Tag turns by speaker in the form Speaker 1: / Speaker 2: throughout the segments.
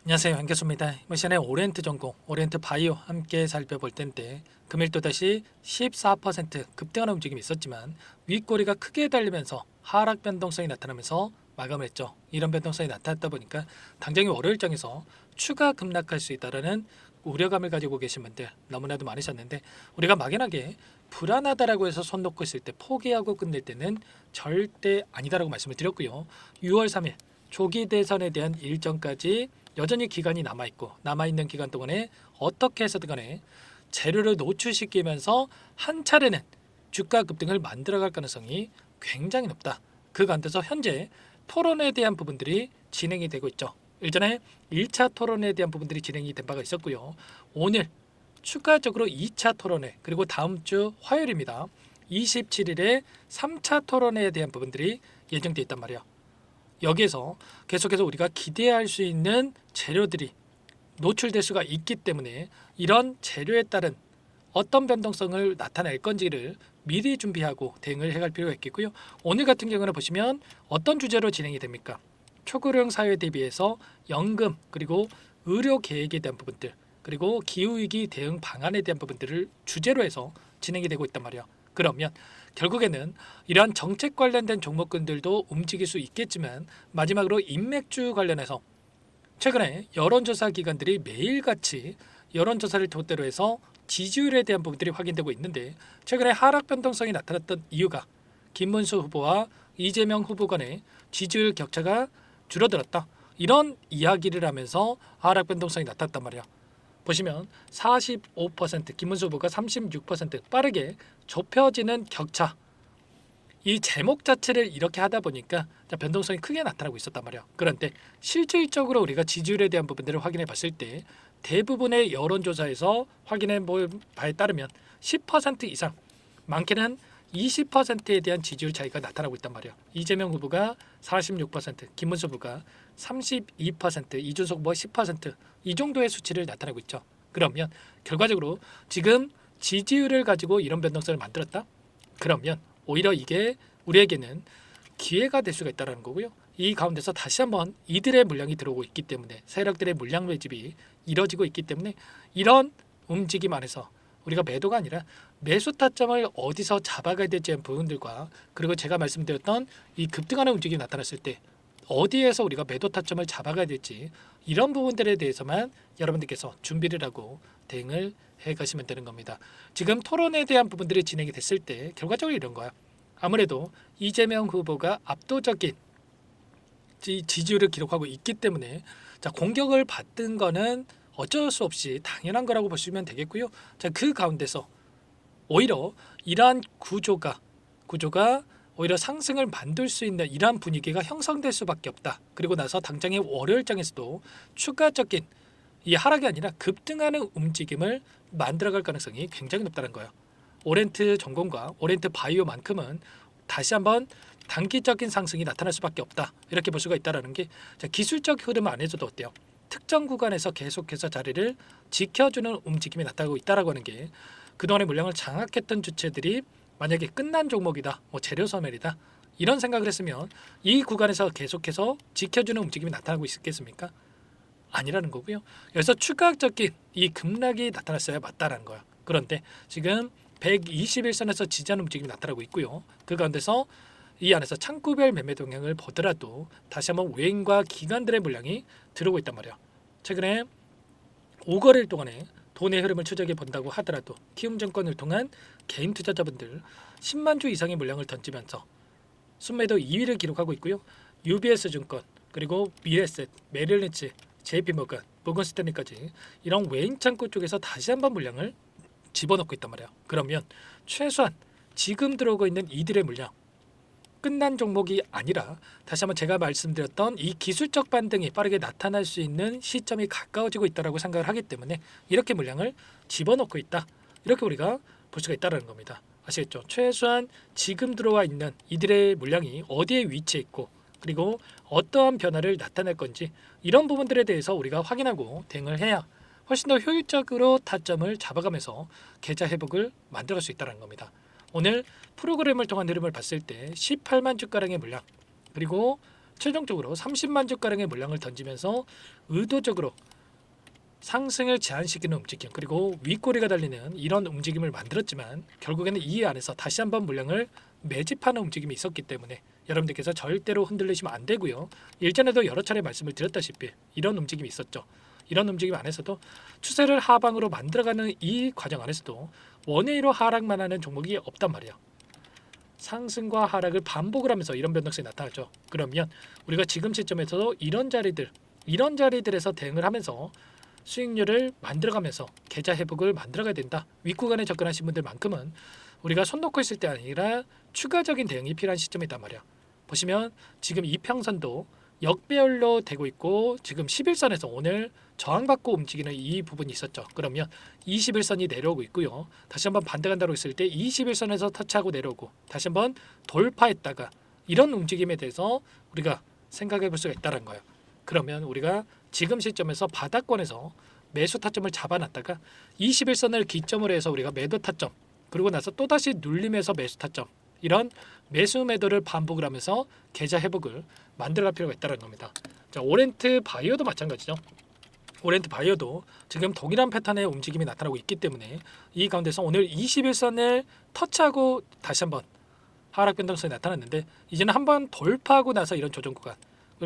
Speaker 1: 안녕하세요, 한교수입니다. 이번 시간에 오리엔트 전공, 오리엔트 바이오 함께 살펴볼 텐데 금일 또다시 14% 급등하는 움직임이 있었지만 윗꼬리가 크게 달리면서 하락 변동성이 나타나면서 마감을 했죠. 이런 변동성이 나타났다 보니까 당장이 월요일장에서 추가 급락할 수 있다는 우려감을 가지고 계신 분들 너무나도 많으셨는데, 우리가 막연하게 불안하다라고 해서 손 놓고 있을 때 포기하고 끝낼 때는 절대 아니다라고 말씀을 드렸고요. 6월 3일 조기 대선에 대한 일정까지 여전히 기간이 남아있고, 남아있는 기간 동안에 어떻게 해서든 간에 재료를 노출시키면서 한 차례는 주가 급등을 만들어갈 가능성이 굉장히 높다. 그 가운데서 현재 토론에 대한 부분들이 진행이 되고 있죠. 일전에 1차 토론에 대한 부분들이 진행이 된 바가 있었고요. 오늘 추가적으로 2차 토론회, 그리고 다음 주 화요일입니다. 27일에 3차 토론회에 대한 부분들이 예정되어 있단 말이에요. 여기에서 계속해서 우리가 기대할 수 있는 재료들이 노출될 수가 있기 때문에 이런 재료에 따른 어떤 변동성을 나타낼 건지를 미리 준비하고 대응을 해갈 필요가 있겠고요. 오늘 같은 경우는 보시면 어떤 주제로 진행이 됩니까? 초고령 사회 대비해서 연금, 그리고 의료 계획에 대한 부분들, 그리고 기후위기 대응 방안에 대한 부분들을 주제로 해서 진행이 되고 있단 말이에요. 그러면 결국에는 이러한 정책 관련된 종목군들도 움직일 수 있겠지만, 마지막으로 인맥주 관련해서 최근에 여론조사 기관들이 매일같이 여론조사를 토대로 해서 지지율에 대한 부분들이 확인되고 있는데, 최근에 하락 변동성이 나타났던 이유가 김문수 후보와 이재명 후보 간의 지지율 격차가 줄어들었다, 이런 이야기를 하면서 하락 변동성이 나타났단 말이야. 보시면 45%, 김문수 후보가 36%, 빠르게 좁혀지는 격차, 이 제목 자체를 이렇게 하다 보니까 변동성이 크게 나타나고 있었단 말이에요. 그런데 실질적으로 우리가 지지율에 대한 부분들을 확인해 봤을 때 대부분의 여론조사에서 확인해 볼 바에 따르면 10% 이상, 많게는 20%에 대한 지지율 차이가 나타나고 있단 말이에요. 이재명 후보가 46%, 김문수 후보가 32%, 이준석 후보가 10%이 정도의 수치를 나타내고 있죠. 그러면 결과적으로 지금 지지율을 가지고 이런 변동성을 만들었다? 그러면 오히려 이게 우리에게는 기회가 될 수가 있다는 거고요. 이 가운데서 다시 한번 이들의 물량이 들어오고 있기 때문에, 세력들의 물량 매집이 이뤄지고 있기 때문에 이런 움직임 안에서 우리가 매도가 아니라 매수 타점을 어디서 잡아가야 될지 하는 부분들과, 그리고 제가 말씀드렸던 이 급등하는 움직임이 나타났을 때 어디에서 우리가 매도 타점을 잡아가야 될지, 이런 부분들에 대해서만 여러분들께서 준비를 하고 대응을 해 가시면 되는 겁니다. 지금 토론에 대한 부분들이 진행이 됐을 때 결과적으로 이런 거야. 아무래도 이재명 후보가 압도적인 지지율을 기록하고 있기 때문에 공격을 받은 거는 어쩔 수 없이 당연한 거라고 보시면 되겠고요. 그 가운데서 오히려 이러한 구조가 오히려 상승을 만들 수 있는 이러한 분위기가 형성될 수밖에 없다. 그리고 나서 당장의 월요일장에서도 추가적인 이 하락이 아니라 급등하는 움직임을 만들어갈 가능성이 굉장히 높다는 거예요. 오렌트 전공과 오렌트 바이오만큼은 다시 한번 단기적인 상승이 나타날 수밖에 없다, 이렇게 볼 수가 있다는 게, 기술적 흐름 안에서도 어때요? 특정 구간에서 계속해서 자리를 지켜주는 움직임이 나타나고 있다라고 하는 게, 그동안의 물량을 장악했던 주체들이 만약에 끝난 종목이다, 재료 소멸이다, 이런 생각을 했으면 이 구간에서 계속해서 지켜주는 움직임이 나타나고 있겠습니까? 아니라는 거고요. 그래서 추가적인 이 급락이 나타났어야 맞다라는 거야. 그런데 지금 121선에서 지지하는 움직임이 나타나고 있고요. 그 가운데서 이 안에서 창구별 매매 동향을 보더라도 다시 한번 외인과 기관들의 물량이 들어오고 있단 말이야. 최근에 5거래일 동안에 돈의 흐름을 추적해 본다고 하더라도 키움증권을 통한 개인 투자자분들 10만 주 이상의 물량을 던지면서 순매도 2위를 기록하고 있고요. UBS 증권, 그리고 미래셋, 메릴린치, JP모건, 모건스탠리까지 이런 외인 창구 쪽에서 다시 한번 물량을 집어넣고 있단 말이에요. 그러면 최소한 지금 들어오고 있는 이들의 물량, 끝난 종목이 아니라 다시 한번 제가 말씀드렸던 이 기술적 반등이 빠르게 나타날 수 있는 시점이 가까워지고 있다라고 생각을 하기 때문에 이렇게 물량을 집어넣고 있다, 이렇게 우리가 볼 수가 있다는 겁니다. 아시겠죠? 최소한 지금 들어와 있는 이들의 물량이 어디에 위치해 있고, 그리고 어떠한 변화를 나타낼 건지, 이런 부분들에 대해서 우리가 확인하고 대응을 해야 훨씬 더 효율적으로 타점을 잡아가면서 계좌 회복을 만들어갈 수 있다는 겁니다. 오늘 프로그램을 통한 흐름을 봤을 때 18만 주가량의 물량, 그리고 최종적으로 30만 주가량의 물량을 던지면서 의도적으로 상승을 제한시키는 움직임, 그리고 윗꼬리가 달리는 이런 움직임을 만들었지만 결국에는 이 안에서 다시 한번 물량을 매집하는 움직임이 있었기 때문에 여러분들께서 절대로 흔들리시면 안 되고요. 일전에도 여러 차례 말씀을 드렸다시피 이런 움직임이 있었죠. 이런 움직임 안에서도 추세를 하방으로 만들어가는 이 과정 안에서도 원웨이로 하락만 하는 종목이 없단 말이에요. 상승과 하락을 반복을 하면서 이런 변동성이 나타나죠. 그러면 우리가 지금 시점에서도 이런 자리들에서 대응을 하면서 수익률을 만들어가면서 계좌 회복을 만들어가야 된다. 윗구간에 접근하신 분들만큼은 우리가 손 놓고 있을 때 아니라 추가적인 대응이 필요한 시점이단 말이야. 보시면 지금 이평선도 역배열로 되고 있고 지금 11선에서 오늘 저항받고 움직이는 이 부분이 있었죠. 그러면 21선이 내려오고 있고요. 다시 한번 반대 간다고 했을 때 21선에서 터치하고 내려오고 다시 한번 돌파했다가 이런 움직임에 대해서 우리가 생각해 볼 수가 있다는 거예요. 그러면 우리가 지금 시점에서 바닥권에서 매수 타점을 잡아놨다가 21선을 기점으로 해서 우리가 매도 타점, 그리고 나서 또다시 눌림에서 매수 타점, 이런 매수 매도를 반복을 하면서 계좌 회복을 만들어갈 필요가 있다는 겁니다. 자, 오렌트 바이오도 마찬가지죠. 오렌트 바이오도 지금 동일한 패턴의 움직임이 나타나고 있기 때문에 이 가운데서 오늘 21선을 터치하고 다시 한번 하락 변동성이 나타났는데 이제는 한번 돌파하고 나서 이런 조정 구간,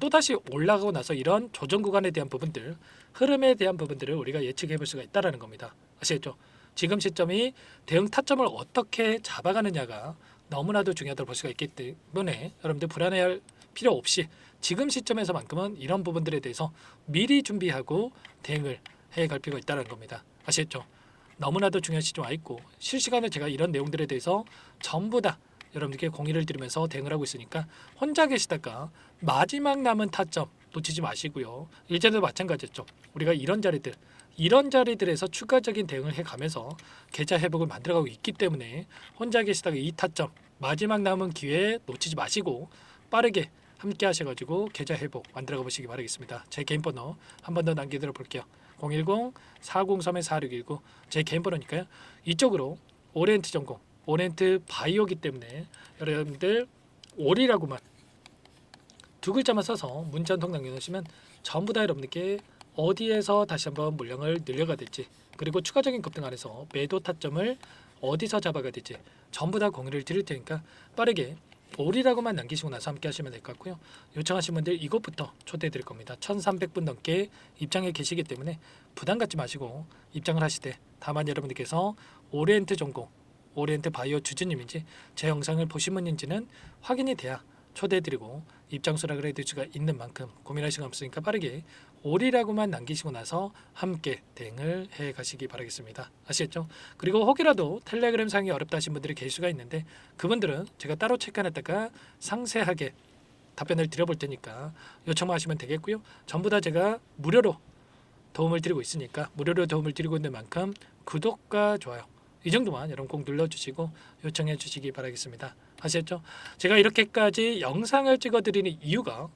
Speaker 1: 또다시 올라가고 나서 이런 조정 구간에 대한 부분들, 흐름에 대한 부분들을 우리가 예측해 볼 수가 있다는 겁니다. 아시겠죠? 지금 시점이 대응 타점을 어떻게 잡아가느냐가 너무나도 중요하다고 볼 수가 있기 때문에 여러분들 불안해할 필요 없이 지금 시점에서만큼은 이런 부분들에 대해서 미리 준비하고 대응을 해갈 필요가 있다는 겁니다. 아시겠죠? 너무나도 중요한 시점 와 있고 실시간으로 제가 이런 내용들에 대해서 전부 다 여러분들께 공유를 드리면서 대응을 하고 있으니까 혼자 계시다가 마지막 남은 타점 놓치지 마시고요. 일전에도 마찬가지였죠. 우리가 이런 자리들에서 추가적인 대응을 해가면서 계좌 회복을 만들어가고 있기 때문에 혼자 계시다가 이 타점 마지막 남은 기회 놓치지 마시고 빠르게 함께 하셔가지고 계좌 회복 만들어가 보시기 바라겠습니다. 제 개인 번호 한 번 더 남겨드려 볼게요. 010-403-4619 제 개인 번호니까요. 이쪽으로 오리엔트 전공, 오리엔트 바이오기 때문에 여러분들 오리라고만 두 글자만 써서 문자 한 통 남겨놓으시면 전부 다 여러분들께 어디에서 다시 한번 물량을 늘려가 될지, 그리고 추가적인 급등 안에서 매도 타점을 어디서 잡아가 될지 전부 다 공유를 드릴 테니까 빠르게 오리라고만 남기시고 나서 함께 하시면 될 것 같고요. 요청하신 분들 이것부터 초대해 드릴 겁니다. 1300분 넘게 입장해 계시기 때문에 부담 갖지 마시고 입장을 하시되, 다만 여러분들께서 오리엔트 전공, 오리엔트 바이오 주주님인지 제 영상을 보신 분인지는 확인이 돼야 초대해드리고 입장 수락을 해드릴 수가 있는 만큼 고민할 시간 없으니까 빠르게 오리라고만 남기시고 나서 함께 대응을 해 가시기 바라겠습니다. 아시겠죠? 그리고 혹이라도 텔레그램 상이 어렵다 하신 분들이 계실 수가 있는데 그분들은 제가 따로 체크해놨다가 상세하게 답변을 드려볼 테니까 요청만 하시면 되겠고요. 전부 다 제가 무료로 도움을 드리고 있으니까 무료로 도움을 드리고 있는 만큼 구독과 좋아요 이 정도만 여러분 꼭 눌러주시고 요청해 주시기 바라겠습니다. 아시겠죠? 제가 이렇게까지 영상을 찍어드리는 이유가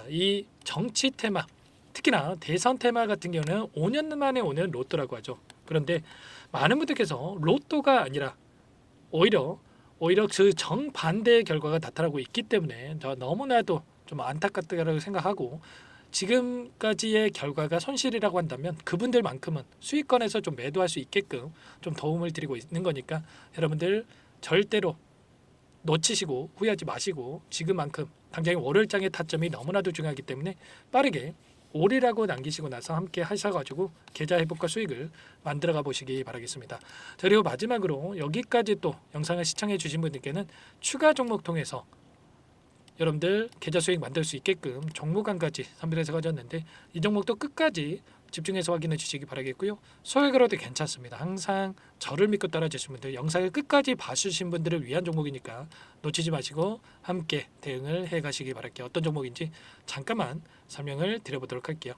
Speaker 1: 이 정치 테마, 특히나 대선 테마 같은 경우는 5년 만에 오는 로또라고 하죠. 그런데 많은 분들께서 로또가 아니라 오히려 그 정반대의 결과가 나타나고 있기 때문에 너무나도 좀 안타깝다고 생각하고, 지금까지의 결과가 손실이라고 한다면 그분들만큼은 수익권에서 좀 매도할 수 있게끔 좀 도움을 드리고 있는 거니까 여러분들 절대로 놓치시고 후회하지 마시고 지금만큼 당장의 월요일장의 타점이 너무나도 중요하기 때문에 빠르게 오리라고 남기시고 나서 함께 하셔가지고 계좌 회복과 수익을 만들어가 보시기 바라겠습니다. 그리고 마지막으로 여기까지 또 영상을 시청해 주신 분들께는 추가 종목 통해서 여러분들 계좌 수익 만들 수 있게끔 종목안까지 선별해서 가졌는데 이 종목도 끝까지 집중해서 확인해 주시기 바라겠고요. 소액으로도 괜찮습니다. 항상 저를 믿고 따라주신 분들, 영상을 끝까지 봐주신 분들을 위한 종목이니까 놓치지 마시고 함께 대응을 해 가시기 바랄게요. 어떤 종목인지 잠깐만 설명을 드려보도록 할게요.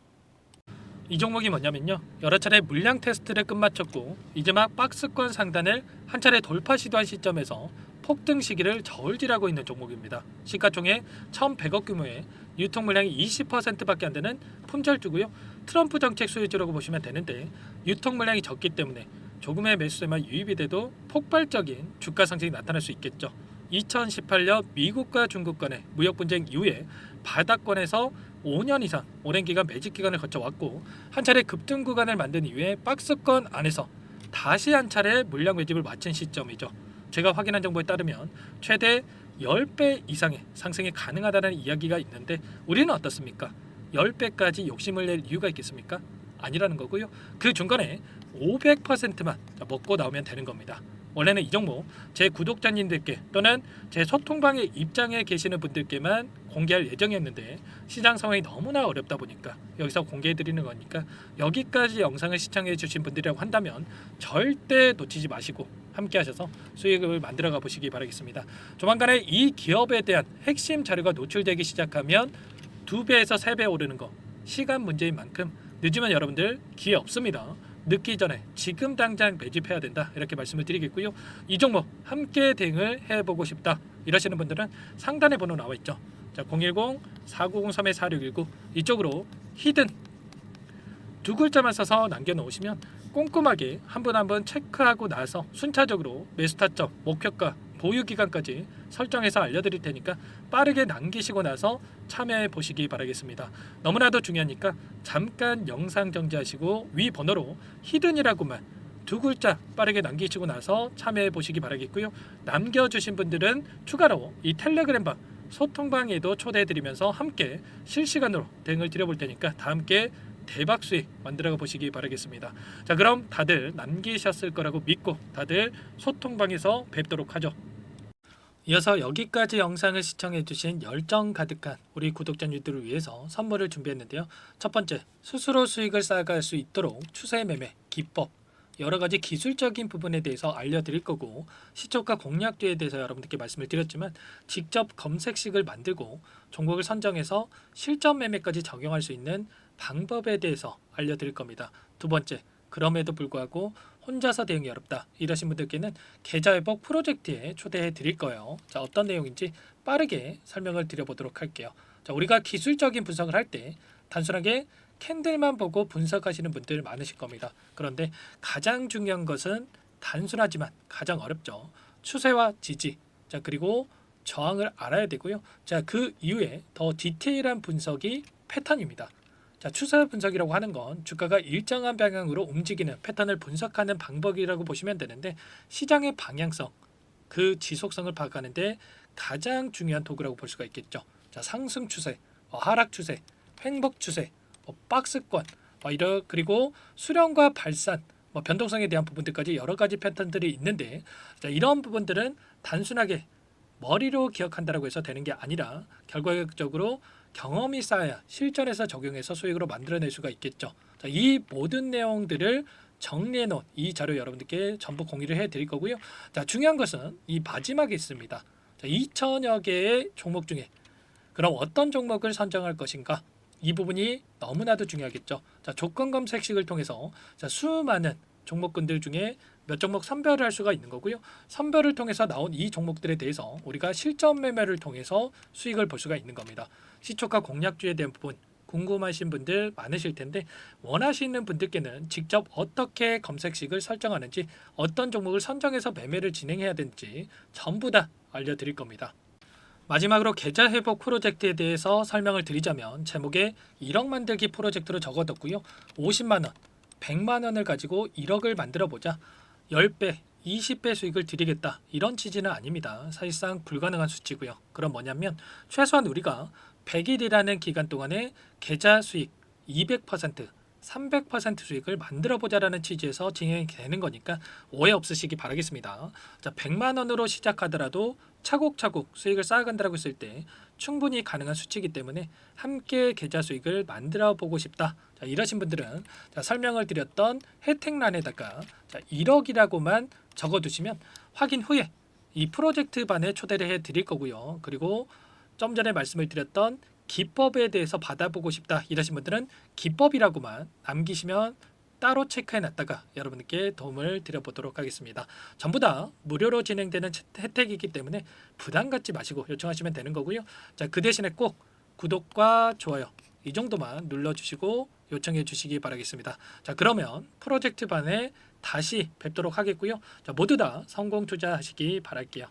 Speaker 1: 이 종목이 뭐냐면요, 여러 차례 물량 테스트를 끝마쳤고 이제 막 박스권 상단을 한 차례 돌파 시도한 시점에서 폭등 시기를 저울질하고 있는 종목입니다. 시가총액 1,100억 규모의 유통 물량이 20%밖에 안 되는 품절주고요. 트럼프 정책 수혜주라고 보시면 되는데 유통 물량이 적기 때문에 조금의 매수세만 유입이 돼도 폭발적인 주가 상승이 나타날 수 있겠죠. 2018년 미국과 중국 간의 무역 분쟁 이후에 바닥권에서 5년 이상 오랜 기간 매집 기간을 거쳐왔고 한 차례 급등 구간을 만든 이후에 박스권 안에서 다시 한 차례 물량 매집을 마친 시점이죠. 제가 확인한 정보에 따르면 최대 10배 이상의 상승이 가능하다는 이야기가 있는데 우리는 어떻습니까? 10배까지 욕심을 낼 이유가 있겠습니까? 아니라는 거고요. 그 중간에 500%만 먹고 나오면 되는 겁니다. 원래는 이 종목 제 구독자님들께 또는 제 소통방에 입장해 계시는 분들께만 공개할 예정이었는데 시장 상황이 너무나 어렵다 보니까 여기서 공개해 드리는 거니까 여기까지 영상을 시청해 주신 분들이라고 한다면 절대 놓치지 마시고 함께 하셔서 수익을 만들어 가 보시기 바라겠습니다. 조만간에 이 기업에 대한 핵심 자료가 노출되기 시작하면 2배에서 3배 오르는 거 시간 문제인 만큼 늦으면 여러분들 기회 없습니다. 늦기 전에 지금 당장 매집해야 된다 이렇게 말씀을 드리겠고요. 이 종목 함께 대응을 해보고 싶다 이러시는 분들은 상단에 번호 나와 있죠. 자, 010-4903-4619 이쪽으로 히든 두 글자만 써서 남겨놓으시면 꼼꼼하게 한 분 한 분 체크하고 나서 순차적으로 매수 타점, 목표가, 보유 기간까지 설정해서 알려드릴 테니까 빠르게 남기시고 나서 참여해 보시기 바라겠습니다. 너무나도 중요하니까 잠깐 영상 정지하시고 위 번호로 히든이라고만 두 글자 빠르게 남기시고 나서 참여해 보시기 바라겠고요. 남겨주신 분들은 추가로 이 텔레그램방 소통방에도 초대해 드리면서 함께 실시간으로 대응을 드려볼 테니까 다 함께 대박 수익 만들어 보시기 바라겠습니다. 자, 그럼 다들 남기셨을 거라고 믿고 다들 소통방에서 뵙도록 하죠. 이어서 여기까지 영상을 시청해주신 열정 가득한 우리 구독자님들을 위해서 선물을 준비했는데요. 첫 번째, 스스로 수익을 쌓아갈 수 있도록 추세 매매 기법 여러 가지 기술적인 부분에 대해서 알려드릴 거고 시초가 공략주에 대해서 여러분들께 말씀을 드렸지만 직접 검색식을 만들고 종목을 선정해서 실전 매매까지 적용할 수 있는 방법에 대해서 알려드릴 겁니다. 두 번째, 그럼에도 불구하고 혼자서 대응이 어렵다 이러신 분들께는 계좌회복 프로젝트에 초대해 드릴 거예요. 자, 어떤 내용인지 빠르게 설명을 드려보도록 할게요. 자, 우리가 기술적인 분석을 할 때 단순하게 캔들만 보고 분석하시는 분들 많으실 겁니다. 그런데 가장 중요한 것은 단순하지만 가장 어렵죠. 추세와 지지, 자, 그리고 저항을 알아야 되고요. 자, 그 이후에 더 디테일한 분석이 패턴입니다. 자, 추세 분석이라고 하는 건 주가가 일정한 방향으로 움직이는 패턴을 분석하는 방법이라고 보시면 되는데 시장의 방향성, 그 지속성을 파악하는데 가장 중요한 도구라고 볼 수가 있겠죠. 자, 상승 추세, 하락 추세, 횡복 추세, 박스권, 그리고 수렴과 발산, 변동성에 대한 부분들까지 여러 가지 패턴들이 있는데 자, 이런 부분들은 단순하게 머리로 기억한다라고 해서 되는 게 아니라 결과적으로 경험이 쌓아야 실전에서 적용해서 수익으로 만들어낼 수가 있겠죠. 자, 이 모든 내용들을 정리해 놓은 이 자료 여러분들께 전부 공유를 해 드릴 거고요. 자, 중요한 것은 이 마지막에 있습니다. 자, 2천여 개의 종목 중에 그럼 어떤 종목을 선정할 것인가? 이 부분이 너무나도 중요하겠죠. 자, 조건 검색식을 통해서 자, 수많은 종목군들 중에 몇 종목 선별을 할 수가 있는 거고요. 선별을 통해서 나온 이 종목들에 대해서 우리가 실전 매매를 통해서 수익을 볼 수가 있는 겁니다. 시초가 공략주에 대한 부분 궁금하신 분들 많으실 텐데 원하시는 분들께는 직접 어떻게 검색식을 설정하는지 어떤 종목을 선정해서 매매를 진행해야 되는지 전부 다 알려드릴 겁니다. 마지막으로 계좌 회복 프로젝트에 대해서 설명을 드리자면 제목에 1억 만들기 프로젝트로 적어뒀고요. 50만 원, 100만 원을 가지고 1억을 만들어 보자. 10배, 20배 수익을 드리겠다. 이런 취지는 아닙니다. 사실상 불가능한 수치고요. 그럼 뭐냐면 최소한 우리가 100일이라는 기간 동안에 계좌 수익 200%, 300% 수익을 만들어 보자라는 취지에서 진행이 되는 거니까 오해 없으시기 바라겠습니다. 자, 100만 원으로 시작하더라도 차곡차곡 수익을 쌓아간다고 했을 때 충분히 가능한 수치이기 때문에 함께 계좌 수익을 만들어 보고 싶다. 자, 이러신 분들은 자, 설명을 드렸던 혜택란에다가 자, 1억이라고만 적어두시면 확인 후에 이 프로젝트 반에 초대를 해 드릴 거고요. 그리고 좀 전에 말씀을 드렸던 기법에 대해서 받아보고 싶다 이러신 분들은 기법이라고만 남기시면 따로 체크해 놨다가 여러분께 도움을 드려보도록 하겠습니다. 전부 다 무료로 진행되는 혜택이기 때문에 부담 갖지 마시고 요청하시면 되는 거고요. 자, 그 대신에 꼭 구독과 좋아요 이 정도만 눌러주시고 요청해 주시기 바라겠습니다. 자, 그러면 프로젝트 반에 다시 뵙도록 하겠고요. 자, 모두 다 성공 투자하시기 바랄게요.